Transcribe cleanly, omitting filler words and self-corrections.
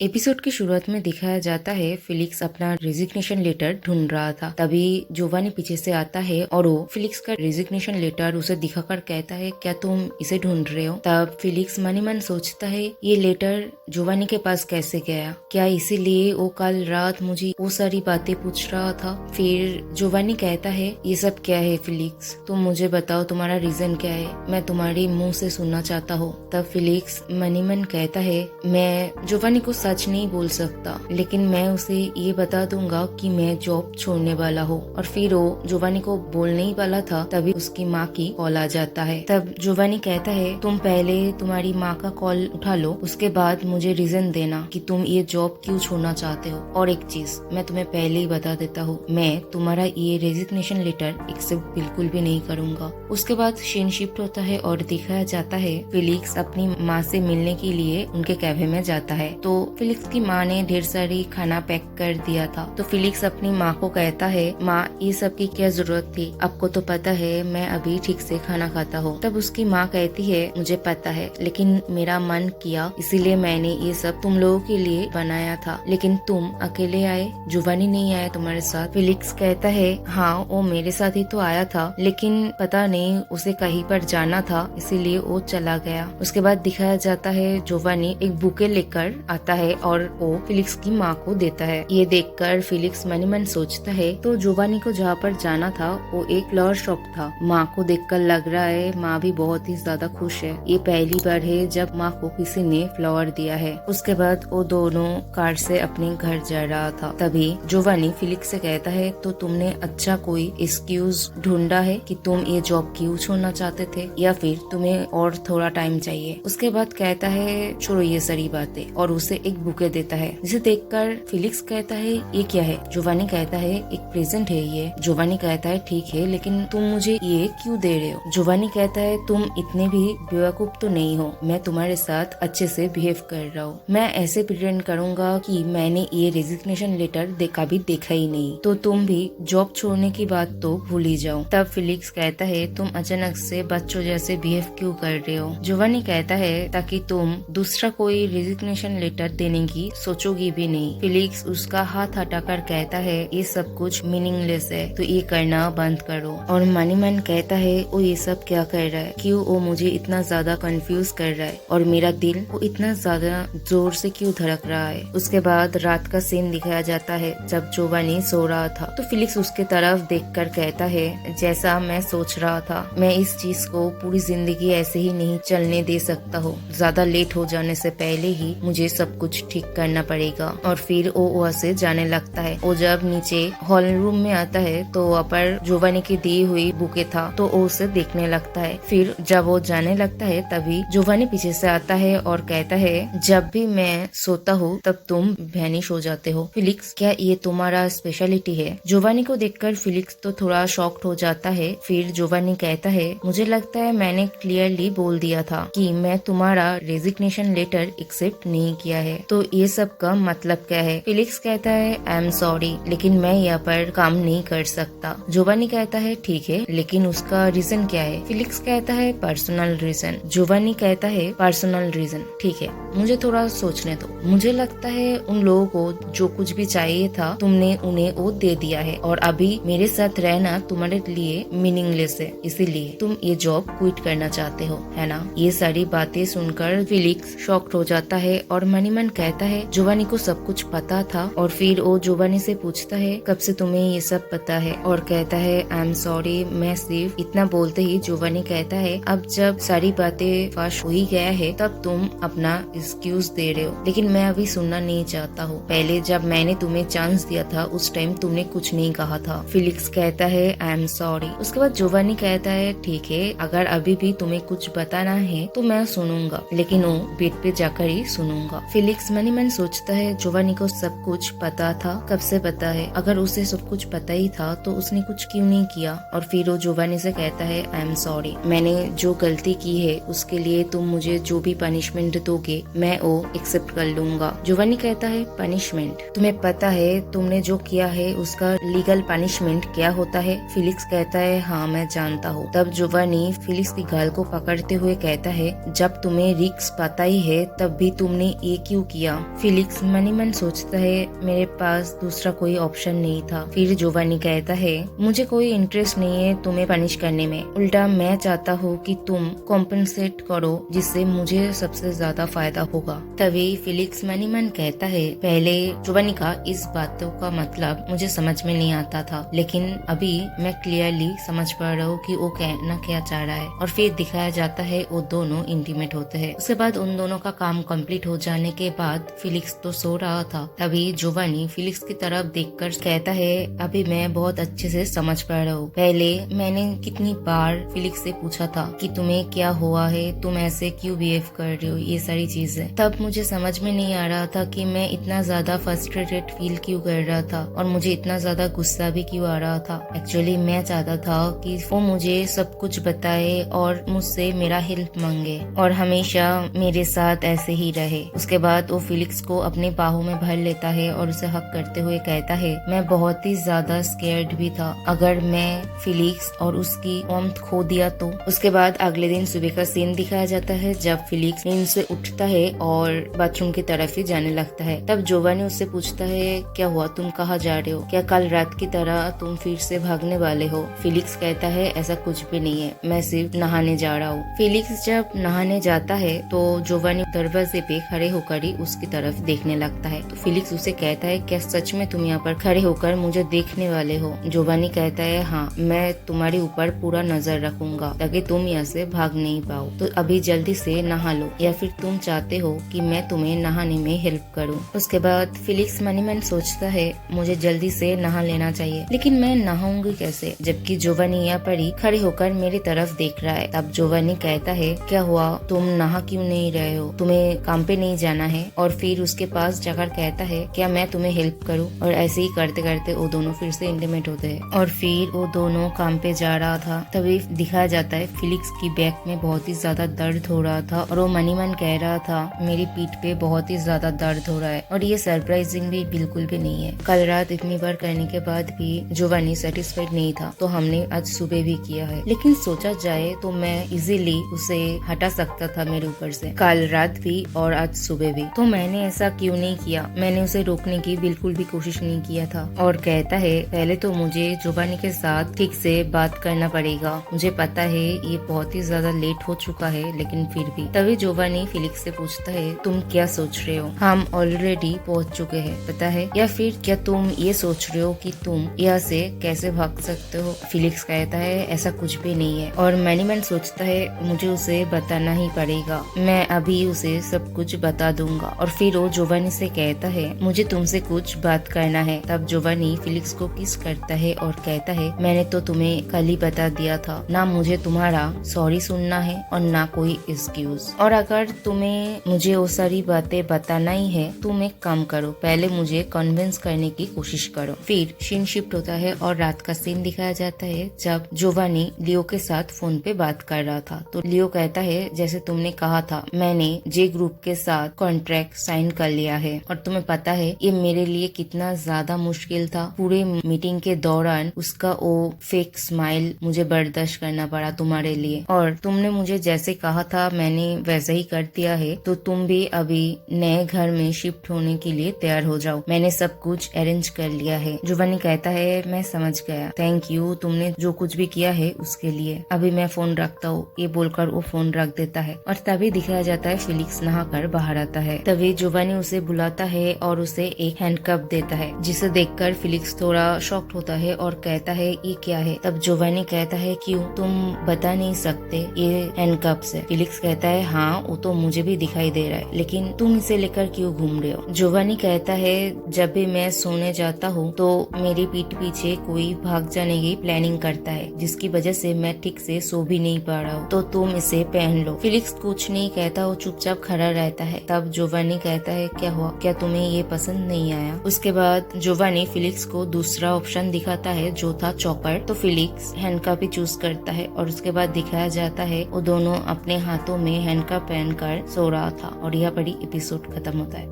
Episode की शुरुआत में दिखाया जाता है फिलिक्स अपना रेजिग्नेशन लेटर ढूंढ रहा था। तभी जोवानी पीछे से आता है और वो फिलिक्स का रेजिग्नेशन लेटर उसे दिखाकर कहता है, क्या तुम इसे ढूंढ रहे हो? तब फिलिक्स मनी मन सोचता है, ये लेटर जोवानी के पास कैसे गया? क्या इसीलिए वो कल रात मुझे वो सारी बातें पूछ रहा था? फिर जोवानी कहता है, ये सब क्या है फिलिक्स? तुम मुझे बताओ, तुम्हारा रीजन क्या है? मैं तुम्हारे मुँह से सुनना चाहता हूँ। तब फिलिक्स मनी मन कहता है, मैं जोवानी को सच नहीं बोल सकता, लेकिन मैं उसे ये बता दूंगा कि मैं जॉब छोड़ने वाला हूँ। और फिर वो जोवानी को बोलने ही वाला था, तभी उसकी माँ की कॉल आ जाता है। तब जोवानी कहता है, तुम पहले तुम्हारी माँ का कॉल उठा लो, उसके बाद मुझे रीजन देना कि तुम ये जॉब क्यों छोड़ना चाहते हो। और एक चीज मैं तुम्हें पहले ही बता देता हूँ, मैं तुम्हारा ये रेजिग्नेशन लेटर एक्सेप्ट बिल्कुल भी नहीं करूँगा। उसके बाद सीन शिफ्ट होता है और दिखाया जाता है फिलिक्स अपनी माँ से मिलने के लिए उनके कैफे में जाता है। तो फिलिक्स की माँ ने ढेर सारी खाना पैक कर दिया था। तो फिलिक्स अपनी माँ को कहता है, माँ ये सब की क्या जरूरत थी? आपको तो पता है मैं अभी ठीक से खाना खाता हूँ। तब उसकी माँ कहती है, मुझे पता है, लेकिन मेरा मन किया इसीलिए मैंने ये सब तुम लोगों के लिए बनाया था, लेकिन तुम अकेले आए, जोवानी नहीं आया तुम्हारे साथ। फिलिक्स कहता है, हाँ वो मेरे साथ ही तो आया था, लेकिन पता नहीं उसे कहीं पर जाना था इसीलिए वो चला गया। उसके बाद दिखाया जाता है जोवानी एक बुके लेकर आता है और वो फिलिक्स की माँ को देता है। ये देखकर फिलिक्स मन मन सोचता है, तो जोवानी को जहाँ पर जाना था वो एक फ्लावर शॉप था। माँ को देखकर लग रहा है माँ भी बहुत ही ज्यादा खुश है। ये पहली बार है जब माँ को किसी ने फ्लावर दिया है। उसके बाद वो दोनों कार से अपने घर जा रहा था। तभी जोवानी फिलिक्स से कहता है, तो तुमने अच्छा कोई एक्सक्यूज ढूंढा है कि तुम ये जॉब क्यों छोड़ना चाहते थे, या फिर तुम्हें और थोड़ा टाइम चाहिए? उसके बाद कहता है, छोड़ो ये सारी बातें, और उसे एक बुके देता है, जिसे देखकर फिलिक्स कहता है, ये क्या है? जोवानी कहता है, एक प्रेजेंट है ये। जोवानी कहता है, ठीक है, लेकिन तुम मुझे ये क्यों दे रहे हो? जोवानी कहता है, तुम इतने भी बेवकूफ तो नहीं हो, मैं तुम्हारे साथ अच्छे से बिहेव कर रहा हूँ। मैं ऐसे प्रिटेंड करूंगा कि मैंने ये रेजिग्नेशन लेटर कभी देखा ही नहीं, तो तुम भी जॉब छोड़ने की बात तो भूल ही जाओ। तब फिलिक्स कहता है, तुम अचानक से बच्चों जैसे बिहेव क्यों कर रहे हो? जोवानी कहता है, ताकि तुम दूसरा कोई रेजिग्नेशन लेटर देने की सोचोगी भी नहीं। फिलिक्स उसका हाथ हटाकर कहता है, ये सब कुछ मीनिंगलेस है, तो ये करना बंद करो। और मनी मन कहता है, वो ये सब क्या कर रहा है? क्यों वो मुझे इतना ज्यादा कंफ्यूज कर रहा है? और मेरा दिल वो इतना ज्यादा जोर से क्यों धड़क रहा है? उसके बाद रात का सीन दिखाया जाता है जब जोवानी सो रहा था। तो फिलिक्स उसके तरफ देखकर कहता है, जैसा मैं सोच रहा था, मैं इस चीज को पूरी जिंदगी ऐसे ही नहीं चलने दे सकता हूँ। ज्यादा लेट हो जाने से पहले ही मुझे सब कुछ ठीक करना पड़ेगा। और फिर वो वहाँ से जाने लगता है। वो जब नीचे हॉल रूम में आता है तो वहाँ पर जोवानी की दी हुई बुके था, तो वो उसे देखने लगता है। फिर जब वो जाने लगता है तभी जोवानी पीछे से आता है और कहता है, जब भी मैं सोता हूँ तब तुम वैनिश हो जाते हो। फिलिक्स, क्या ये तुम्हारा स्पेशलिटी है? जोवानी को देखकर फिलिक्स तो थोड़ा शॉक्ड हो जाता है। फिर जोवानी कहता है, मुझे लगता है मैंने क्लियरली बोल दिया था कि मैं तुम्हारा रेजिग्नेशन लेटर एक्सेप्ट नहीं किया है, तो ये सब का मतलब क्या है? फिलिक्स कहता है, आई एम सॉरी, लेकिन मैं यहाँ पर काम नहीं कर सकता। जोवानी कहता है, ठीक है, लेकिन उसका रीजन क्या है? फिलिक्स कहता है, पर्सनल रीजन। जोवानी कहता है, पर्सनल रीजन, ठीक है, मुझे थोड़ा सोचने दो। मुझे लगता है उन लोगों को जो कुछ भी चाहिए था तुमने उन्हें वो दे दिया है, और अभी मेरे साथ रहना तुम्हारे लिए मीनिंगलेस है, इसीलिए तुम ये जॉब क्विट करना चाहते हो, है ना? ये सारी बातें सुनकर फिलिक्स शॉक्ड हो जाता है और मनी मन कहता है, जोवानी को सब कुछ पता था। और फिर वो जोवानी से पूछता है, कब से तुम्हें ये सब पता है? और कहता है, आई एम सॉरी, मैं सिर्फ इतना बोलते ही जोवानी कहता है, अब जब सारी बातें फाश हो ही गया है तब तुम अपना एक्सक्यूज दे रहे हो, लेकिन मैं अभी सुनना नहीं चाहता हूँ। पहले जब मैंने तुम्हें चांस दिया था उस टाइम तुमने कुछ नहीं कहा था। फिलिक्स कहता है, आई एम सॉरी। उसके बाद जोवानी कहता है, ठीक है, अगर अभी भी तुम्हें कुछ बताना है तो मैं सुनूंगा, लेकिन वो बेड पे जाकर ही सुनूंगा। फिलिक्स मनी मन सोचता है, जोवानी को सब कुछ पता था, कब से पता है? अगर उसे सब कुछ पता ही था तो उसने कुछ क्यों नहीं किया? और फिर वो जोवानी से कहता है, आई एम सॉरी, मैंने जो गलती की है उसके लिए तुम मुझे जो भी पनिशमेंट दोगे मैं वो एक्सेप्ट कर लूंगा। जोवानी कहता है, पनिशमेंट? तुम्हें पता है तुमने जो किया है उसका लीगल पनिशमेंट क्या होता है? फिलिक्स कहता है, हाँ मैं जानता हूँ। तब जोवानी फिलिक्स की गाल को पकड़ते हुए कहता है, जब तुम्हें रिस्क पता ही है तब भी तुमने ये क्यों किया। फिलिक्स मन ही मन सोचता है मेरे पास दूसरा कोई ऑप्शन नहीं था। फिर जोवानी कहता है मुझे कोई इंटरेस्ट नहीं है तुम्हें पनिश करने में, उल्टा मैं चाहता हूँ कि तुम कॉम्पनसेट करो जिससे मुझे सबसे ज्यादा फायदा होगा। तभी फिलिक्स मन ही मन कहता है पहले जोवानी का इस बातों का मतलब मुझे समझ में नहीं आता था, लेकिन अभी मैं क्लियरली समझ पा रहा हूँ कि वो कहना क्या चाह रहा है। और फिर दिखाया जाता है वो दोनों इंटीमेट होते हैं। उसके बाद उन दोनों का काम कंप्लीट हो जाने के बाद फिलिक्स तो सो रहा था, तभी जोवानी फिलिक्स की तरफ देखकर कहता है अभी मैं बहुत अच्छे से समझ पा रहा हूँ। पहले मैंने कितनी बार फिलिक्स से पूछा था कि तुम्हें क्या हुआ है, तुम ऐसे क्यों बिहेव कर रहे हो, ये सारी चीजें। तब मुझे समझ में नहीं आ रहा था कि मैं इतना ज्यादा फ्रस्ट्रेटेड फील क्यों कर रहा था और मुझे इतना ज्यादा गुस्सा भी क्यों आ रहा था। एक्चुअली मैं चाहता था कि वो मुझे सब कुछ बताए और मुझसे मेरा हेल्प मांगे और हमेशा मेरे साथ ऐसे ही रहे। उसके बाद वो फिलिक्स को अपने बाहों में भर लेता है और उसे हक करते हुए कहता है मैं बहुत ही ज्यादा स्केर्ड भी था, अगर मैं फिलिक्स और उसकी वार्मथ खो दिया तो। उसके बाद अगले दिन सुबह का सीन दिखाया जाता है जब फिलिक्स नींद से उठता है और बाथरूम की तरफ ही जाने लगता है। तब जोवानी उससे पूछता है क्या हुआ, तुम कहाँ जा रहे हो, क्या कल रात की तरह तुम फिर से भागने वाले हो। फिलिक्स कहता है ऐसा कुछ भी नहीं है, मैं सिर्फ नहाने जा रहा हूँ। फिलिक्स जब नहाने जाता है तो जोवानी दरवाजे पे खड़े होकर ही उसकी तरफ देखने लगता है। तो फिलिक्स उसे कहता है क्या सच में तुम यहाँ पर खड़े होकर मुझे देखने वाले हो। जोवानी कहता है हाँ, मैं तुम्हारे ऊपर पूरा नजर रखूंगा ताकि तुम यहाँ से भाग नहीं पाओ। तो अभी जल्दी से नहा लो या फिर तुम चाहते हो कि मैं तुम्हें नहाने में हेल्प करूँ। उसके बाद फिलिक्स मन ही मन सोचता है मुझे जल्दी से नहा लेना चाहिए, लेकिन मैं नहाऊंगी कैसे जबकि जोवानी यहाँ पर ही खड़े होकर मेरी तरफ देख रहा है। तब जोवानी कहता है क्या हुआ, तुम नहा क्यों नहीं रहे हो, तुम्हें काम पे नहीं जाना है। और फिर उसके पास जाकर कहता है क्या मैं तुम्हें हेल्प करूँ। और ऐसे ही करते करते वो दोनों फिर से इंटीमेट होते हैं और फिर वो दोनों काम पे जा रहा था। तभी दिखाया जाता है फिलिक्स की बैक में बहुत ही ज्यादा दर्द हो रहा था और वो मन ही मन कह रहा था मेरी पीठ पे बहुत ही ज्यादा दर्द हो रहा है। और ये सरप्राइजिंग भी बिल्कुल भी नहीं है, कल रात इतनी बार करने के बाद भी जोवानी सेटिस्फाइड नहीं था तो हमने आज सुबह भी किया है, लेकिन सोचा जाए तो मैं इजीली उसे हटा सकता था मेरे ऊपर से, कल रात भी और आज सुबह भी। तो मैंने ऐसा क्यों नहीं किया, मैंने उसे रोकने की बिल्कुल भी कोशिश नहीं किया था। और कहता है पहले तो मुझे जोवानी के साथ ठीक से बात करना पड़ेगा, मुझे पता है ये बहुत ही ज्यादा लेट हो चुका है लेकिन फिर भी। तभी जोवानी फिलिक्स से पूछता है तुम क्या सोच रहे हो, हम ऑलरेडी पहुंच चुके हैं पता है, या फिर क्या तुम ये सोच रहे हो कि तुम यहाँ से कैसे भाग सकते हो। फिलिक्स कहता है ऐसा कुछ भी नहीं है और मैनीमैन सोचता है मुझे उसे बताना ही पड़ेगा, मैं अभी उसे सब कुछ बता दूंगा। और फिर वो जोवानी से कहता है मुझे तुमसे कुछ बात करना है। तब जोवानी फिलिक्स को किस करता है और कहता है मैंने तो तुम्हें कल ही बता दिया था, ना मुझे तुम्हारा सॉरी सुनना है और ना कोई एक्सक्यूज। और अगर तुम्हें मुझे वो सारी बातें बताना ही है तुम एक काम करो, पहले मुझे कन्विंस करने की कोशिश करो। फिर सीन शिफ्ट होता है और रात का सीन दिखाया जाता है जब जोवानी लियो के साथ फोन पे बात कर रहा था। तो लियो कहता है जैसे तुमने कहा था मैंने जे ग्रुप के साथ कॉन्ट्रैक्ट साइन कर लिया है और तुम्हें पता है ये मेरे लिए कितना ज्यादा मुश्किल था। पूरे मीटिंग के दौरान उसका वो फेक स्माइल मुझे बर्दाश्त करना पड़ा तुम्हारे लिए, और तुमने मुझे जैसे कहा था मैंने वैसे ही कर दिया है। तो तुम भी अभी नए घर में शिफ्ट होने के लिए तैयार हो जाओ, मैंने सब कुछ अरेंज कर लिया है। जोवानी कहता है मैं समझ गया, थैंक यू तुमने जो कुछ भी किया है उसके लिए, अभी मैं फोन रखता हूँ। ये बोलकर वो फोन रख देता है और तभी दिखाया जाता है फिलिक्स नहाकर बाहर आता है। तभी जोवानी उसे बुलाता है और उसे एक हैंडकप देता है, जिसे देखकर फिलिक्स थोड़ा शॉक्ड होता है और कहता है ये क्या है। तब जोवानी कहता है क्यों तुम बता नहीं सकते ये हैंडकप है। फिलिक्स कहता है हाँ वो तो मुझे भी दिखाई दे रहा है, लेकिन तुम इसे लेकर क्यों घूम रहे हो। जोवानी कहता है जब भी मैं सोने जाता हूँ तो मेरी पीठ पीछे कोई भाग जाने की प्लानिंग करता है, जिसकी वजह से मैं ठीक से सो भी नहीं पा रहा हूँ, तो तुम इसे पहन लो। फिलिक्स कुछ नहीं कहता, वो चुपचाप खड़ा रहता है। तब जोवानी कहता है क्या हुआ, क्या तुम्हें ये पसंद नहीं आया। उसके बाद जोवानी फिलिक्स को दूसरा ऑप्शन दिखाता है जो था चॉपर। तो फिलिक्स हैंडकप ही चूज करता है और उसके बाद दिखाया जाता है वो दोनों अपने हाथों में हैंडकप पहनकर सो रहा था और यह बड़ी एपिसोड खत्म होता है।